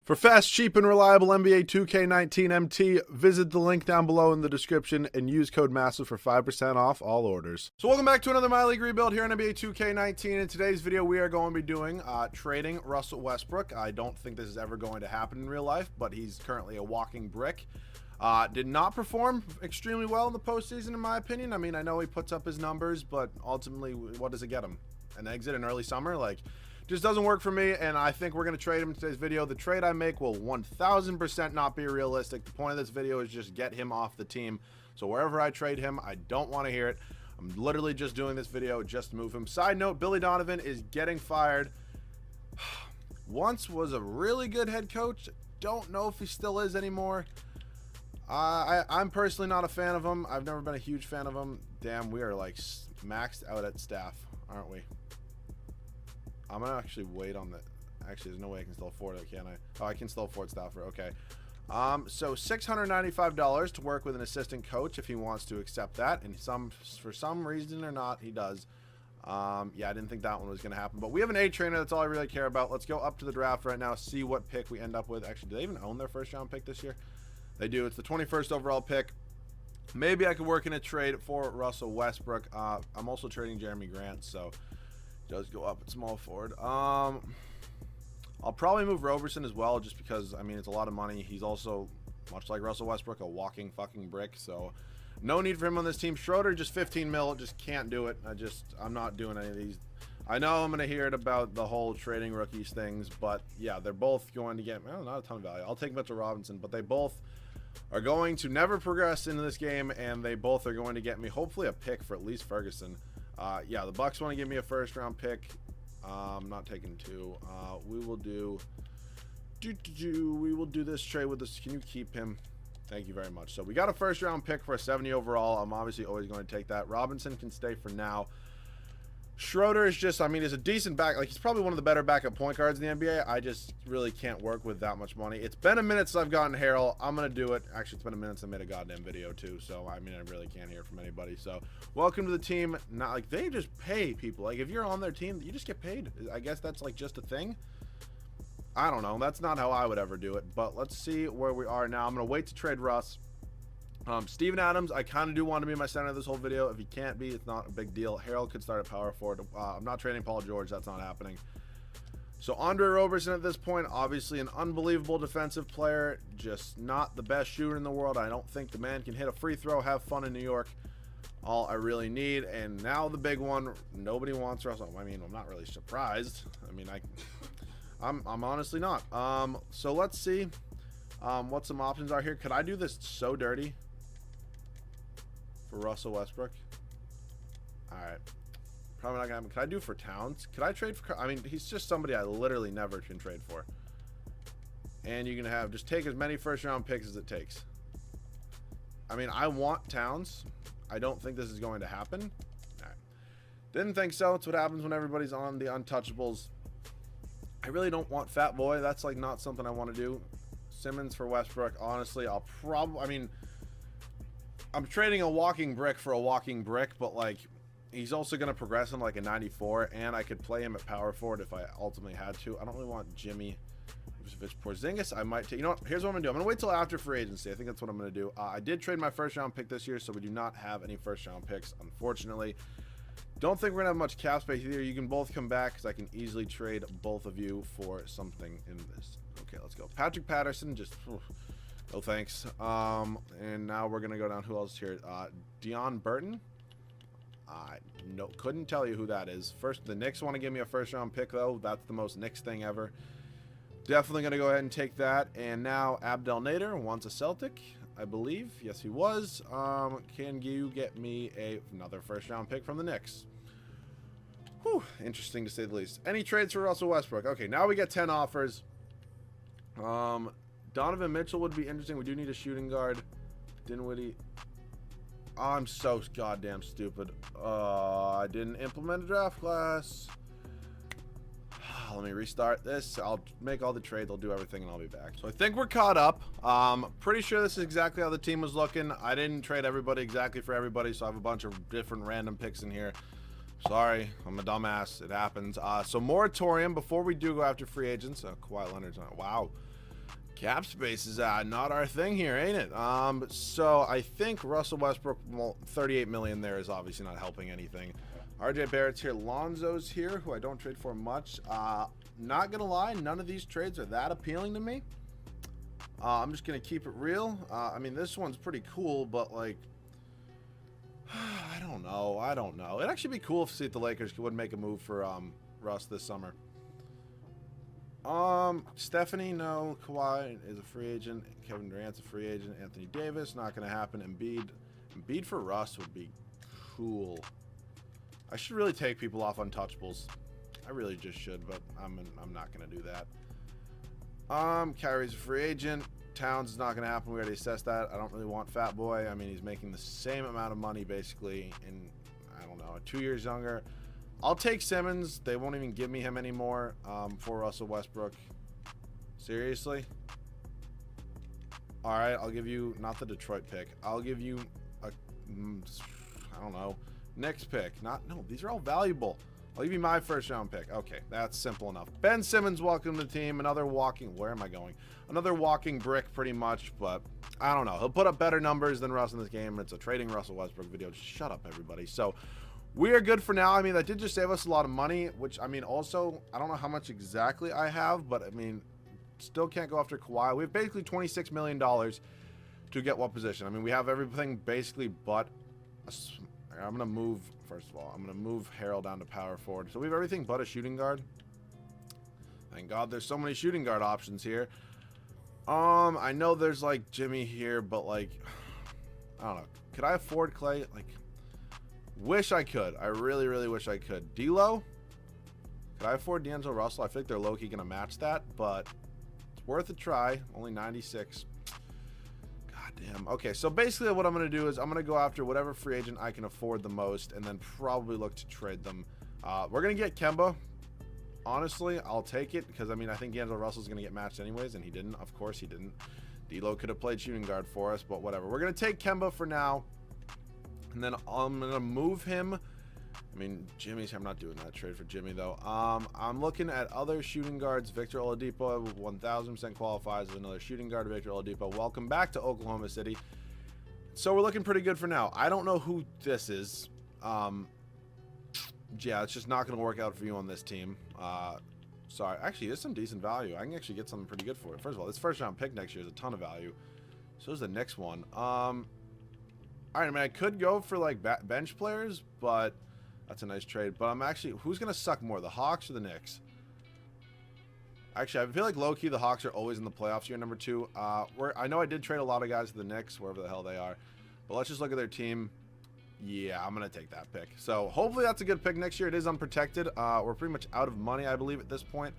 For fast, cheap, and reliable NBA 2K19 MT, visit the link down below in the description and use code MASSIVE for 5% off all orders. So welcome back to another My League rebuild here on NBA 2K19. In today's video, we are going to be doing trading Russell Westbrook. I don't think this is ever going to happen in real life, but he's currently a walking brick. Did not perform extremely well in the postseason, in my opinion. I mean, I know he puts up his numbers, but ultimately, what does it get him? An exit in early summer? Like, just doesn't work for me, and I think we're going to trade him in today's video. The trade I make will 1000% not be realistic. The point of this video is just get him off the team. So wherever I trade him, I don't want to hear it. I'm literally just doing this video just to move him. Side note, Billy Donovan is getting fired. Once was a really good head coach. Don't know if he still is anymore. I'm personally not a fan of him. I've never been a huge fan of him. Damn, we are like maxed out at staff, aren't we? I'm gonna actually wait on the. Actually, there's no way I can still afford it, can I? Oh, I can still afford Stafford. Okay. So $695 to work with an assistant coach if he wants to accept that, and for some reason or not, he does. Yeah, I didn't think that one was gonna happen, but we have an A trainer. That's all I really care about. Let's go up to the draft right now. See what pick we end up with. Actually, do they even own their first round pick this year? They do. It's the 21st overall pick. Maybe I could work in a trade for Russell Westbrook. I'm also trading Jeremy Grant, so. Does go up at small forward. I'll probably move Roberson as well, just because, I mean, it's a lot of money. He's also, much like Russell Westbrook, a walking fucking brick, so no need for him on this team. Schroder, just 15 mil, just can't do it. I'm not doing any of these. I know I'm going to hear it about the whole trading rookies things, but yeah, they're both going to get, well, not a ton of value. I'll take Mitchell Robinson, but they both are going to never progress into this game, and they both are going to get me, hopefully, a pick for at least Ferguson. Yeah, the Bucks want to give me a first round pick. I'm not taking two. We will do this trade with this. Can you keep him? Thank you very much. So we got a first round pick for a 70 overall. I'm obviously always going to take that. Robinson can stay for now. Schroder is just, I mean, he's a decent back. Like, he's probably one of the better backup point guards in the NBA. I just really can't work with that much money. It's been a minute since I've gotten Harrell. I'm going to do it. Actually, it's been a minute since I made a goddamn video, too. So, I mean, I really can't hear from anybody. So, welcome to the team. Not like they just pay people. Like, if you're on their team, you just get paid. I guess that's like just a thing. I don't know. That's not how I would ever do it. But let's see where we are now. I'm going to wait to trade Russ. Steven Adams, I kind of do want to be my center of this whole video. If he can't be, it's not a big deal. Harold could start at power forward. I'm not trading Paul George. That's not happening. So Andre Roberson at this point, obviously an unbelievable defensive player, just not the best shooter in the world. I don't think the man can hit a free throw, have fun in New York. All I really need. And now the big one, nobody wants Russell. I mean, I'm not really surprised. I mean, I'm honestly not. So let's see what some options are here. Could I do this so dirty for Russell Westbrook? All right, probably not gonna happen. Could I do for Towns? Could I trade for? I mean, he's just somebody I literally never can trade for. And you can have just take as many first round picks as it takes. I mean, I want Towns. I don't think this is going to happen. All right. Didn't think so. It's what happens when everybody's on the untouchables. I really don't want Fat Boy. That's like not something I want to do. Simmons for Westbrook. Honestly, I'll probably. I mean, I'm trading a walking brick for a walking brick, but like he's also going to progress in like a 94, and I could play him at power forward if I ultimately had to. I don't really want Jimmy. If it's Porzingis, I might take. You know what? Here's what I'm going to do. I'm going to wait till after free agency. I think that's what I'm going to do. I did trade my first round pick this year, so we do not have any first round picks, unfortunately. Don't think we're going to have much cap space either. You can both come back because I can easily trade both of you for something in this. Okay, let's go. Patrick Patterson, just... no thanks. And now we're gonna go down. Who else here? Dion Burton. No, couldn't tell you who that is. First, the Knicks want to give me a first round pick though. That's the most Knicks thing ever. Definitely gonna go ahead and take that. And now Abdel Nader wants a Celtic, I believe. Yes, he was. Can you get me another first round pick from the Knicks? Whew, interesting to say the least. Any trades for Russell Westbrook? Okay, now we get 10 offers. Donovan Mitchell would be interesting. We do need a shooting guard. Dinwiddie. Oh, I'm so goddamn stupid. I didn't implement a draft class. Let me restart this. I'll make all the trades. I'll do everything, and I'll be back. So I think we're caught up. Pretty sure this is exactly how the team was looking. I didn't trade everybody exactly for everybody, so I have a bunch of different random picks in here. Sorry, I'm a dumbass. It happens. So moratorium before we do go after free agents. Kawhi Leonard's not. Wow. Cap space is not our thing here, ain't it? So I think Russell Westbrook, well, 38 million there is obviously not helping anything. RJ Barrett's here. Lonzo's here, who I don't trade for much. Not gonna lie, none of these trades are that appealing to me. I'm just gonna keep it real. I mean, this one's pretty cool, but like, I don't know. It'd actually be cool if the Lakers would make a move for Russ this summer. Stephanie, no. Kawhi is a free agent. Kevin Durant's a free agent. Anthony Davis, not going to happen. Embiid for Russ would be cool. I should really take people off untouchables. I really just should, but I'm not going to do that. Kyrie's a free agent. Towns is not going to happen. We already assessed that. I don't really want Fat Boy. I mean, he's making the same amount of money basically, and I don't know, 2 years younger. I'll take Simmons. They won't even give me him anymore for Russell Westbrook. Seriously? All right, I'll give you, not the Detroit pick. I'll give you a, I don't know, Knicks pick. No, these are all valuable. I'll give you my first round pick. Okay, that's simple enough. Ben Simmons, welcome to the team. Another walking, where am I going? Another walking brick pretty much, but I don't know. He'll put up better numbers than Russ in this game. It's a trading Russell Westbrook video. Just shut up, everybody. So, we are good for now. I mean, that did just save us a lot of money, which, I mean, also, I don't know how much exactly I have, but, I mean, still can't go after Kawhi. We have basically $26 million to get what position? I mean, we have everything basically but I'm going to move, first of all, I'm going to move Harrell down to power forward. So we have everything but a shooting guard. Thank God there's so many shooting guard options here. I know there's, like, Jimmy here, but, like, I don't know. Could I afford Clay? Like, wish I could. I really, really wish I could. D'Lo? Could I afford D'Angelo Russell? I feel like they're low-key going to match that, but it's worth a try. Only 96. God damn. Okay, so basically what I'm going to do is I'm going to go after whatever free agent I can afford the most and then probably look to trade them. We're going to get Kemba. Honestly, I'll take it because, I mean, I think D'Angelo Russell's going to get matched anyways, and he didn't. Of course he didn't. D'Lo could have played shooting guard for us, but whatever. We're going to take Kemba for now. And then I'm going to move him. I mean, Jimmy's, I'm not doing that trade for Jimmy, though. I'm looking at other shooting guards. Victor Oladipo 1,000% qualifies as another shooting guard. Victor Oladipo, welcome back to Oklahoma City. So we're looking pretty good for now. I don't know who this is. Yeah, it's just not going to work out for you on this team. Sorry. Actually, there's some decent value. I can actually get something pretty good for it. First of all, this first round pick next year is a ton of value. So is the next one. All right, I mean, I could go for, like, bench players, but that's a nice trade. But I'm actually, who's going to suck more, the Hawks or the Knicks? Actually, I feel like low-key the Hawks are always in the playoffs year number 2. I know I did trade a lot of guys to the Knicks, wherever the hell they are. But let's just look at their team. Yeah, I'm going to take that pick. So hopefully that's a good pick next year. It is unprotected. We're pretty much out of money, I believe, at this point.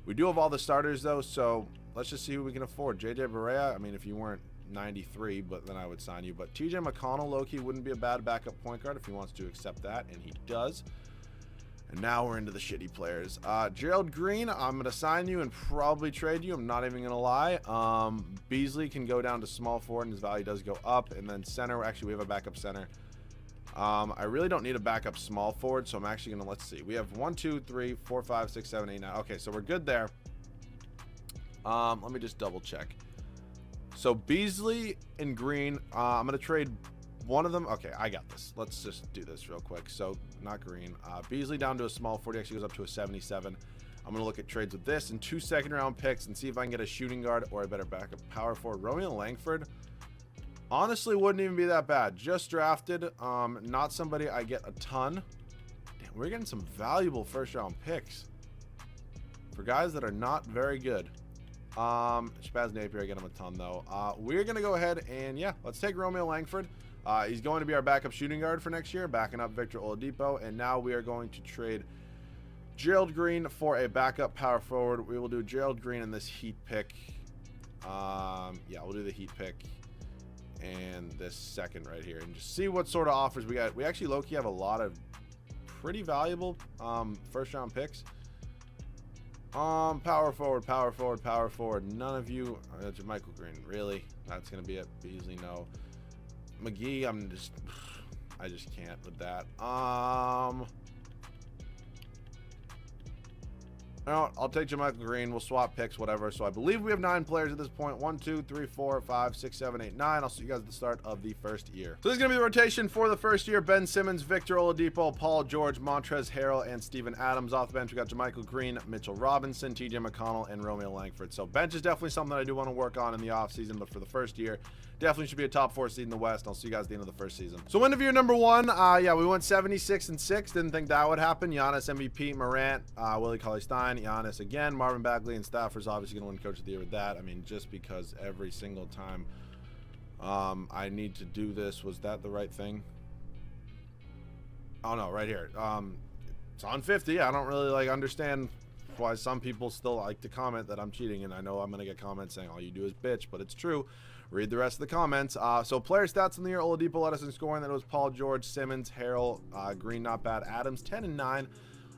We do have all the starters, though, so let's just see who we can afford. JJ Barea, I mean, if you weren't 93, but then I would sign you. But TJ McConnell, low-key, wouldn't be a bad backup point guard if he wants to accept that, and he does. And now we're into the shitty players. Gerald Green, I'm going to sign you and probably trade you. I'm not even going to lie. Beasley can go down to small forward, and his value does go up. And then center, actually, we have a backup center. I really don't need a backup small forward, so I'm actually going to, let's see. We have 1, 2, 3, 4, 5, 6, 7, 8, 9. Okay, so we're good there. Let me just double check. So Beasley and Green, I'm going to trade one of them. Okay, I got this. Let's just do this real quick. So not Green. Beasley down to a small 40, actually goes up to a 77. I'm going to look at trades with this and 2 second-round picks and see if I can get a shooting guard or a better backup power forward. Romeo Langford, honestly, wouldn't even be that bad. Just drafted. Not somebody I get a ton. Damn, we're getting some valuable first-round picks for guys that are not very good. Spaz Napier, I get him a ton though. We're gonna go ahead and let's take Romeo Langford. He's going to be our backup shooting guard for next year, backing up Victor Oladipo, and now we are going to trade Gerald Green for a backup power forward. We will do Gerald Green in this Heat pick. We'll do the Heat pick and this second right here, and just see what sort of offers we got. We actually low-key have a lot of pretty valuable first-round picks. Power forward, power forward, power forward. None of you. Michael Green, really? That's gonna be it. Beasley, no. McGee, I just can't with that. I'll take JaMychal Green. We'll swap picks, whatever. So I believe we have 9 players at this point. 1, 2, 3, 4, 5, 6, 7, 8, 9. I'll see you guys at the start of the first year. So this is going to be the rotation for the first year. Ben Simmons, Victor Oladipo, Paul George, Montrezl Harrell, and Steven Adams. Off the bench, we got JaMychal Green, Mitchell Robinson, TJ McConnell, and Romeo Langford. So bench is definitely something that I do want to work on in the offseason, but for the first year, definitely should be a top 4 seed in the West. I'll see you guys at the end of the first season. So end of year number 1, yeah, we went 76-6. Didn't think that would happen. Giannis MVP, Morant, Willie Cauley-Stein, Giannis again, Marvin Bagley, and Stafford's obviously going to win Coach of the Year with that. I mean, just because every single time I need to do this, was that the right thing? Oh no, right here. It's on 50. I don't really understand why some people still like to comment that I'm cheating, and I know I'm going to get comments saying all you do is bitch, but it's true. Read the rest of the comments. So player stats in the year: Oladipo led us in scoring. That was Paul George, Simmons, Harrell, Green, not bad. Adams 10 and 9,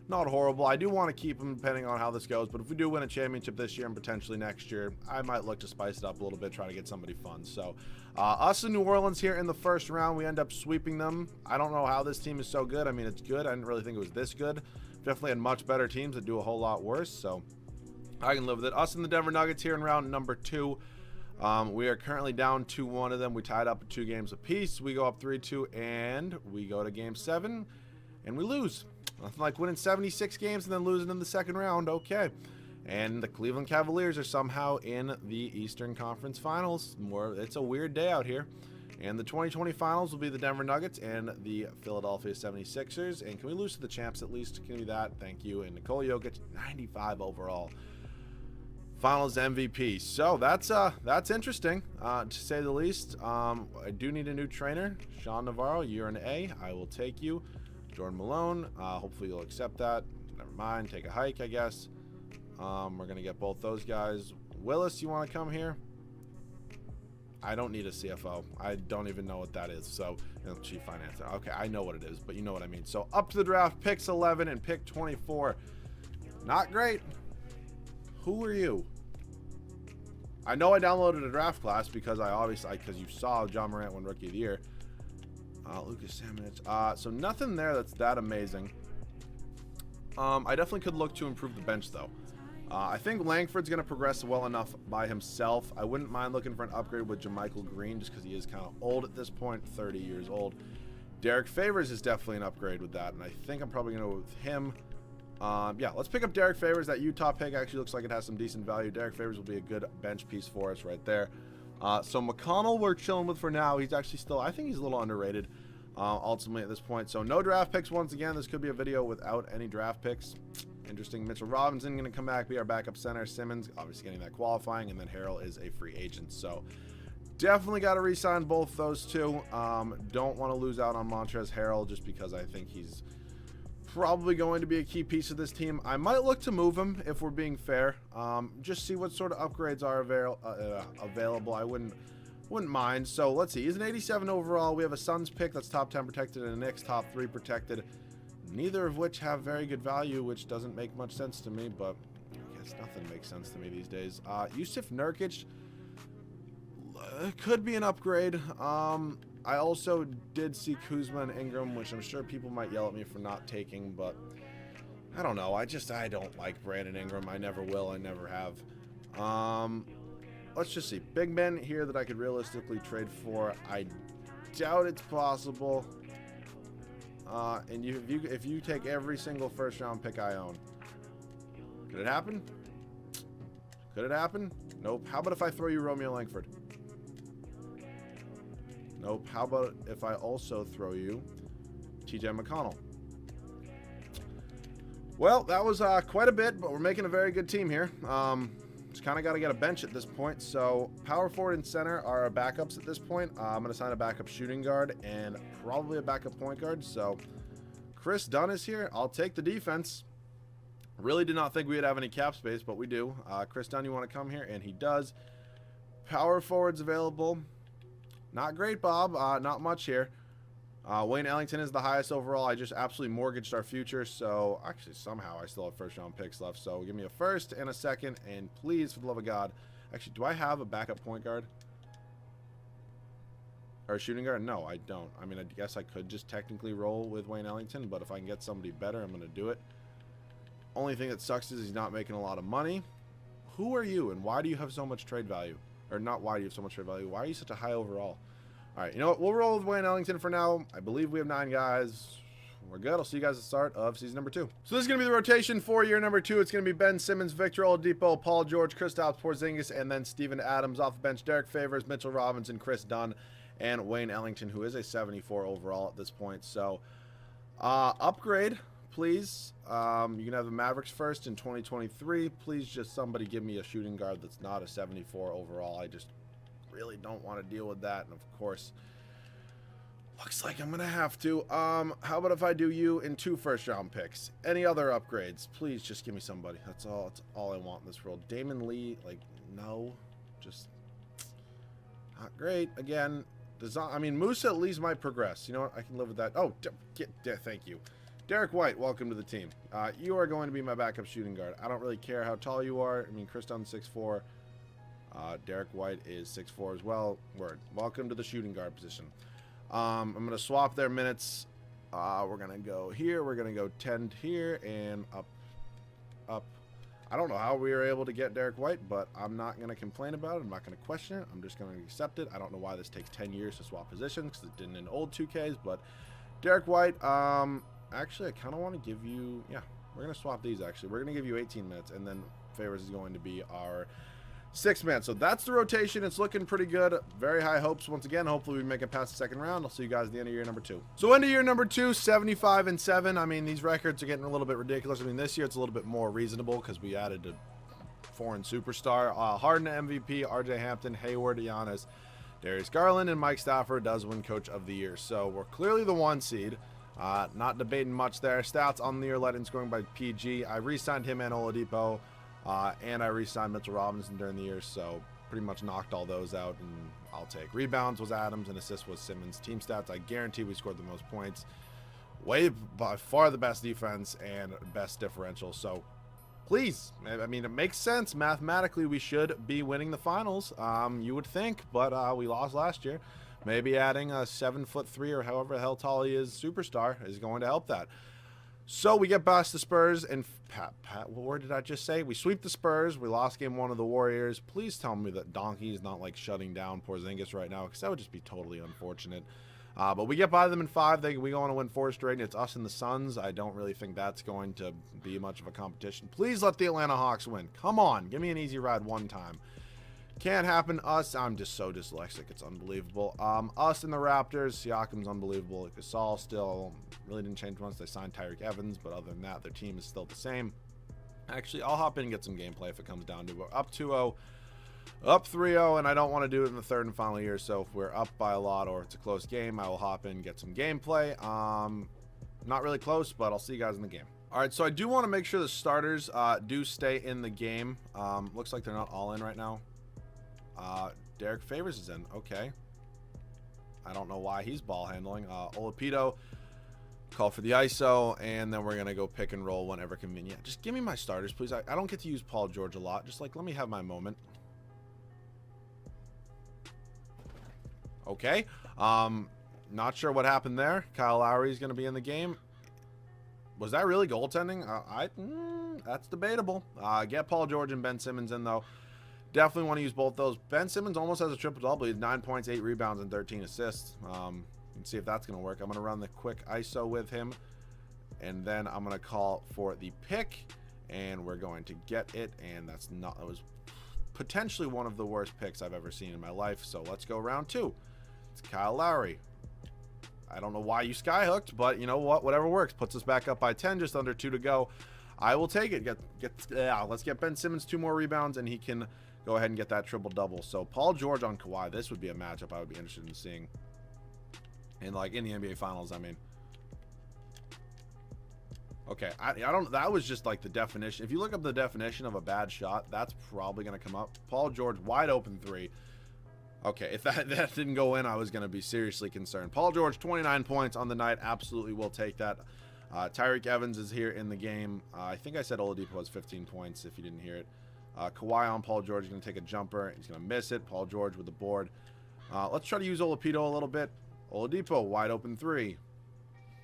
not horrible. I do want to keep him depending on how this goes, but if we do win a championship this year and potentially next year, I might look to spice it up a little bit, try to get somebody fun. So us in New Orleans here in the first round, we end up sweeping them. I don't know how this team is so good. I mean, it's good. I didn't really think it was this good. Definitely had much better teams that do a whole lot worse, so I can live with it. Us and the Denver Nuggets here in round number 2. We are currently down 2-1 of them. We tied up 2 games apiece. We go up 3-2, and we go to game 7, and we lose. Nothing like winning 76 games and then losing in the second round. Okay. And the Cleveland Cavaliers are somehow in the Eastern Conference Finals. It's a weird day out here. And the 2020 Finals will be the Denver Nuggets and the Philadelphia 76ers. And can we lose to the champs at least? Can we do that? Thank you. And Nikola Jokic, 95 overall. Finals MVP. So that's interesting, to say the least. I do need a new trainer. Sean Navarro, you're an A. I will take you. Jordan Malone, hopefully you'll accept that. Never mind. Take a hike, I guess. We're going to get both those guys. Willis, you want to come here? I don't need a CFO. I don't even know what that is. So, chief financier. Okay, I know what it is, but you know what I mean. So, up to the draft, picks 11 and pick 24. Not great. Who are you? I know I downloaded a draft class because because you saw John Morant win Rookie of the Year. Lucas Samanich. So, nothing there that's that amazing. I definitely could look to improve the bench, though. I think Langford's going to progress well enough by himself. I wouldn't mind looking for an upgrade with JaMychal Green just because he is kind of old at this point, 30 years old. Derek Favors is definitely an upgrade with that, and I think I'm probably going to go with him. Yeah, let's pick up Derek Favors. That Utah pick actually looks like it has some decent value. Derek Favors will be a good bench piece for us right there. So McConnell we're chilling with for now. He's actually still, I think he's a little underrated ultimately at this point. So no draft picks once again. This could be a video without any draft picks. Interesting. Mitchell Robinson going to come back, be our backup center. Simmons obviously getting that qualifying, and then Harrell is a free agent. So definitely got to re-sign both those two. Don't want to lose out on Montrezl Harrell just because I think he's probably going to be a key piece of this team. I might look to move him if we're being fair. Just see what sort of upgrades are available. I wouldn't mind. So let's see. He's an 87 overall. We have a Suns pick that's top 10 protected and a Knicks top 3 protected. Neither of which have very good value, which doesn't make much sense to me, but I guess nothing makes sense to me these days. Yusuf Nurkic could be an upgrade. I also did see Kuzma and Ingram, which I'm sure people might yell at me for not taking, but I don't know. I don't like Brandon Ingram. I never will. I never have. Let's just see. Big men here that I could realistically trade for. I doubt it's possible. And if you take every single first round pick I own, could it happen? Could it happen? Nope. How about if I throw you Romeo Langford? Nope. How about if I also throw you TJ McConnell? Well, that was quite a bit, but we're making a very good team here. Just kind of got to get a bench at this point. So power forward and center are our backups at this point. I'm going to sign a backup shooting guard and probably a backup point guard. So Chris Dunn is here. I'll take the defense. Really did not think we would have any cap space, but we do. Chris Dunn, you want to come here? And he does. Power forwards available. Not great, Bob. Not much here. Wayne Ellington is the highest overall. I just absolutely mortgaged our future. So, actually, somehow I still have first-round picks left. So, give me a first and a second. And please, for the love of God. Actually, do I have a backup point guard? Or a shooting guard? No, I don't. I mean, I guess I could just technically roll with Wayne Ellington. But if I can get somebody better, I'm going to do it. Only thing that sucks is he's not making a lot of money. Who are you, and why do you have so much trade value? Or not why do you have so much trade value? Why are you such a high overall? All right, you know what? We'll roll with Wayne Ellington for now. I believe we have 9 guys. We're good. I'll see you guys at the start of season number 2. So this is going to be the rotation for year number 2. It's going to be Ben Simmons, Victor Oladipo, Paul George, Kristaps Porzingis, and then Steven Adams off the bench. Derek Favors, Mitchell Robinson, Chris Dunn, and Wayne Ellington, who is a 74 overall at this point. So upgrade, please. You can have the Mavericks first in 2023. Please just somebody give me a shooting guard that's not a 74 overall. I just really don't want to deal with that. And of course, looks like I'm going to have to. How about if I do you in 2 first-round picks? Any other upgrades? Please just give me somebody. That's all I want in this world. Damon Lee, like, no. Just not great. Again, I mean, Musa at least might progress. You know what? I can live with that. Oh, thank you. Derek White, welcome to the team. You are going to be my backup shooting guard. I don't really care how tall you are. I mean, Chris Dunn's 6'4". Derek White is 6'4" as well. Word. Welcome to the shooting guard position. I'm going to swap their minutes. We're going to go here. We're going to go 10 here and up. I don't know how we were able to get Derek White, but I'm not going to complain about it. I'm not going to question it. I'm just going to accept it. I don't know why this takes 10 years to swap positions because it didn't in old 2Ks, but Derek White, actually, I kind of want to give you, yeah, we're going to swap these, actually. We're going to give you 18 minutes, and then Favors is going to be our 6th man. So that's the rotation. It's looking pretty good. Very high hopes once again. Hopefully we make it past the 2nd round. I'll see you guys at the end of year number 2. So end of year number 2, 75-7. I mean, these records are getting a little bit ridiculous. I mean, this year it's a little bit more reasonable because we added a foreign superstar. Harden MVP, RJ Hampton, Hayward, Giannis, Darius Garland, and Mike Stafford does win Coach of the Year. So we're clearly the 1 seed. Not debating much there. Stats on the year led in scoring by PG. I re-signed him and Oladipo. And I re-signed Mitchell Robinson during the year, so pretty much knocked all those out, and I'll take. Rebounds was Adams, and assists was Simmons. Team stats, I guarantee we scored the most points. By far the best defense and best differential, so please, I mean, it makes sense. Mathematically, we should be winning the finals, you would think, but we lost last year. Maybe adding a 7'3" or however the hell tall he is superstar is going to help that. So we get past the Spurs, and what word did I just say? We sweep the Spurs. We lost game 1 of the Warriors. Please tell me that Donkey is not like shutting down Porzingis right now, because that would just be totally unfortunate. But we get by them in 5. We go on to win 4 straight, and it's us and the Suns. I don't really think that's going to be much of a competition. Please let the Atlanta Hawks win. Come on, give me an easy ride one time. Can't happen. Us, I'm just so dyslexic. It's unbelievable. Us and the Raptors, Siakam's unbelievable. Gasol still really didn't change once they signed Tyreek Evans, but other than that, their team is still the same. Actually, I'll hop in and get some gameplay if it comes down to it. We're up 2-0, up 3-0, and I don't want to do it in the 3rd and final year, so if we're up by a lot or it's a close game, I will hop in and get some gameplay. Not really close, but I'll see you guys in the game. All right, so I do want to make sure the starters do stay in the game. Looks like they're not all in right now. Derek Favors is in. Okay. I don't know why he's ball handling. Oladipo, call for the ISO, and then we're going to go pick and roll whenever convenient. Just give me my starters, please. I don't get to use Paul George a lot. Just, like, let me have my moment. Okay. Not sure what happened there. Kyle Lowry is going to be in the game. Was that really goaltending? That's debatable. Get Paul George and Ben Simmons in, though. Definitely want to use both those. Ben Simmons almost has a triple-double. He has 9 points, 8 rebounds, and 13 assists. You can see if that's going to work. I'm going to run the quick ISO with him, and then I'm going to call for the pick, and we're going to get it, and that was potentially one of the worst picks I've ever seen in my life, so let's go round 2. It's Kyle Lowry. I don't know why you skyhooked, but you know what? Whatever works. Puts us back up by 10, just under 2 to go. I will take it. Let's get Ben Simmons 2 more rebounds, and he can go ahead and get that triple-double. So Paul George on Kawhi, this would be a matchup I would be interested in seeing. And like in the NBA Finals, I mean. Okay, I don't, that was just like the definition. If you look up the definition of a bad shot, that's probably going to come up. Paul George, wide open 3. Okay, if that didn't go in, I was going to be seriously concerned. Paul George, 29 points on the night. Absolutely will take that. Tyreek Evans is here in the game. I think I said Oladipo has 15 points if you didn't hear it. Kawhi on Paul George is going to take a jumper. He's going to miss it. Paul George with the board. Let's try to use Oladipo a little bit. Oladipo, wide open 3.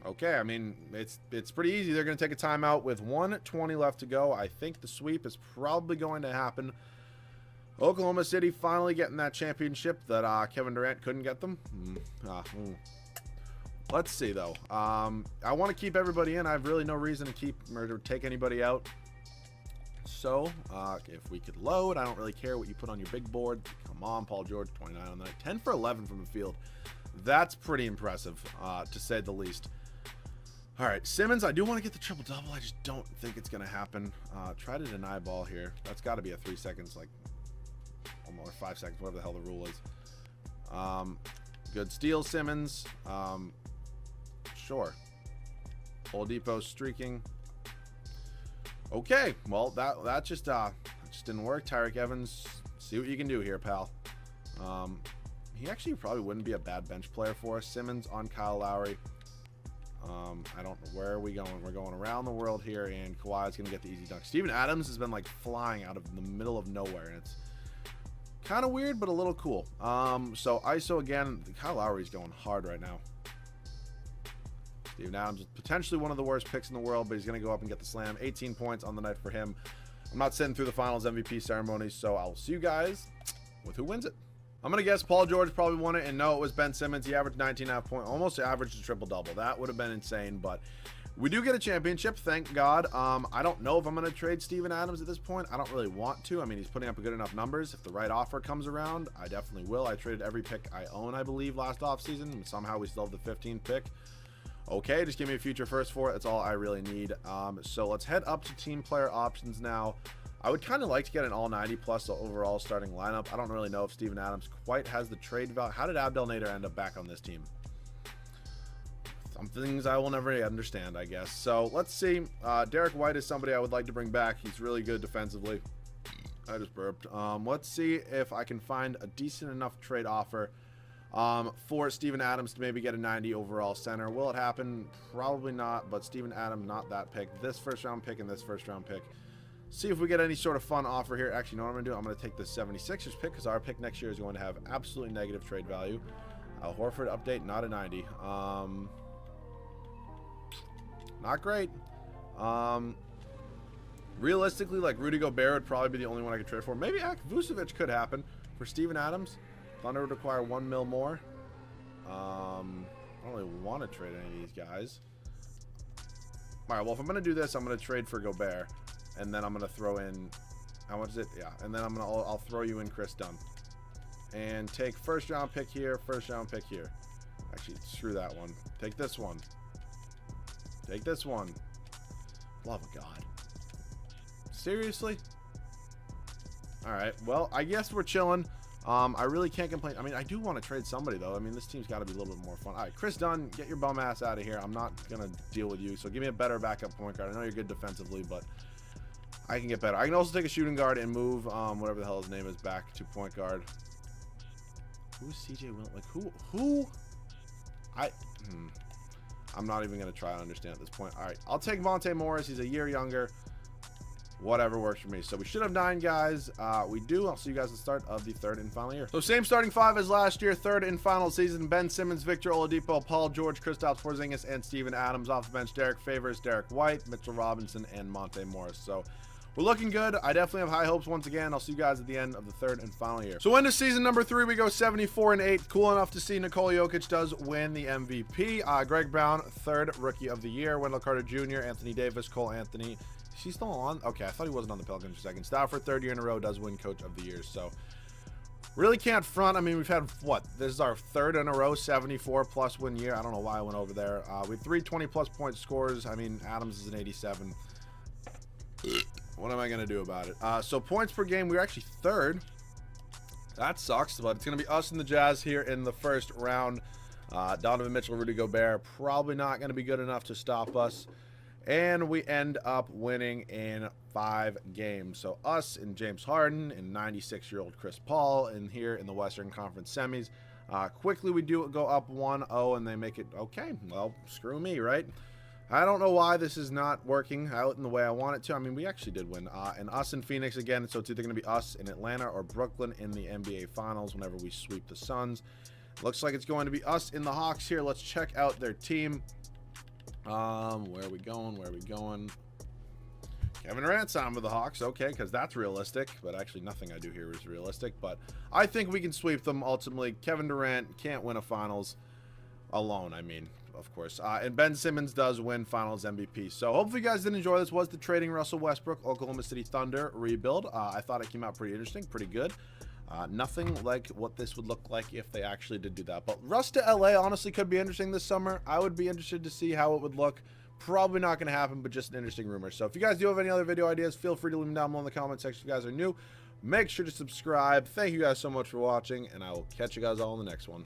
Okay, I mean, it's pretty easy. They're going to take a timeout with 1:20 left to go. I think the sweep is probably going to happen. Oklahoma City finally getting that championship that Kevin Durant couldn't get them. Let's see, though. I want to keep everybody in. I have really no reason to keep or to take anybody out. So, if we could load, I don't really care what you put on your big board. Come on, Paul George, 29 on the night. 10 for 11 from the field. That's pretty impressive, to say the least. All right, Simmons, I do want to get the triple-double. I just don't think it's going to happen. Try to deny ball here. That's got to be a 3 seconds, like, almost 5 seconds, whatever the hell the rule is. Good steal, Simmons. Sure. Oladipo streaking. Okay, well, that just didn't work. Tyreke Evans, see what you can do here, pal. He actually probably wouldn't be a bad bench player for us. Simmons on Kyle Lowry. I don't know where are we going. We're going around the world here, and Kawhi's going to get the easy dunk. Steven Adams has been, like, flying out of the middle of nowhere, and it's kind of weird, but a little cool. So ISO again. Kyle Lowry's going hard right now. Steven Adams is potentially one of the worst picks in the world, but he's going to go up and get the slam. 18 points on the night for him. I'm not sitting through the finals MVP ceremony, so I'll see you guys with who wins it. I'm going to guess Paul George probably won it, and no, it was Ben Simmons. He averaged 19.5 points, almost averaged a triple-double. That would have been insane, but we do get a championship, thank God. I don't know if I'm going to trade Steven Adams at this point. I don't really want to. I mean, he's putting up good enough numbers. If the right offer comes around, I definitely will. I traded every pick I own, I believe, last offseason, and somehow we still have the 15th pick. Okay, just give me a future first for it. That's all I really need. So let's head up to team player options now. I would kind of like to get an all 90 plus overall starting lineup. I don't really know if Steven Adams quite has the trade value. How did Abdel Nader end up back on this team? Some things I will never understand, I guess. So let's see. Derek White is somebody I would like to bring back. He's really good defensively. I just burped. Let's see if I can find a decent enough trade offer for Steven Adams to maybe get a 90 overall center. Will it happen? Probably not, but Steven Adams, not that pick. This first round pick and this first round pick. See if we get any sort of fun offer here. Actually, you know what I'm going to do? I'm going to take the 76ers pick because our pick next year is going to have absolutely negative trade value. Horford update, not a 90. Not great. Realistically, like Rudy Gobert would probably be the only one I could trade for. Maybe Vucevic could happen for Steven Adams. Thunder would require 1 mil more. I don't really want to trade any of these guys. All right, well, if I'm going to do this, I'm going to trade for Gobert. And then I'm going to throw in, how much is it? Yeah, and then I'll throw you in Chris Dunn. And take first round pick here, first round pick here. Actually, screw that one. Take this one. Take this one. Love of God. Seriously? All right, well, I guess we're chilling. I really can't complain. I mean, I do want to trade somebody, though. I mean, this team's got to be a little bit more fun. All right, Chris Dunn, get your bum ass out of here. I'm not going to deal with you. So give me a better backup point guard. I know you're good defensively, but I can get better. I can also take a shooting guard and move whatever the hell his name is back to point guard. Who's CJ Will? Like, who? I'm not even going to try to understand at this point. All right, I'll take Monte Morris. He's a year younger. Whatever works for me. So we should have 9 guys. We do. I'll see you guys at the start of the third and final year. So same starting 5 as last year. Third and final season. Ben Simmons, Victor Oladipo, Paul George, Kristaps Porzingis, and Steven Adams. Off the bench, Derek Favors, Derek White, Mitchell Robinson, and Monte Morris. So we're looking good. I definitely have high hopes once again. I'll see you guys at the end of the third and final year. So into season number 3, we go 74-8. Cool enough to see Nikola Jokic does win the MVP. Greg Brown, 3rd rookie of the year. Wendell Carter Jr., Anthony Davis, Cole Anthony. Is he still on? Okay, I thought he wasn't on the Pelicans for a second. Stafford, 3rd year in a row, does win Coach of the Year. So really can't front. I mean, we've had, what? This is our 3rd in a row, 74-plus win year. I don't know why I went over there. We have 3 20-plus point scores. I mean, Adams is an 87. What am I going to do about it? So points per game, we're actually 3rd. That sucks, but it's going to be us and the Jazz here in the first round. Donovan Mitchell, Rudy Gobert, probably not going to be good enough to stop us. And we end up winning in 5 games. So us and James Harden and 96-year-old Chris Paul and here in the Western Conference semis. Quickly, we do go up 1-0, and they make it okay. Well, screw me, right? I don't know why this is not working out in the way I want it to. I mean, we actually did win. And us in Phoenix again. So it's either going to be us in Atlanta or Brooklyn in the NBA Finals whenever we sweep the Suns. Looks like it's going to be us in the Hawks here. Let's check out their team. Where are we going? Where are we going? Kevin Durant signed with the Hawks. Okay, because that's realistic. But actually, nothing I do here is realistic. But I think we can sweep them ultimately. Kevin Durant can't win a finals alone, I mean, of course. And Ben Simmons does win finals MVP. So hopefully you guys did enjoy this. Was the trading Russell Westbrook, Oklahoma City Thunder rebuild. I thought it came out pretty interesting, pretty good. Nothing like what this would look like if they actually did do that. But Russ to LA honestly could be interesting this summer. I would be interested to see how it would look. Probably not going to happen, but just an interesting rumor. So if you guys do have any other video ideas, feel free to leave them down below in the comment section. If you guys are new, make sure to subscribe. Thank you guys so much for watching, and I will catch you guys all in the next one.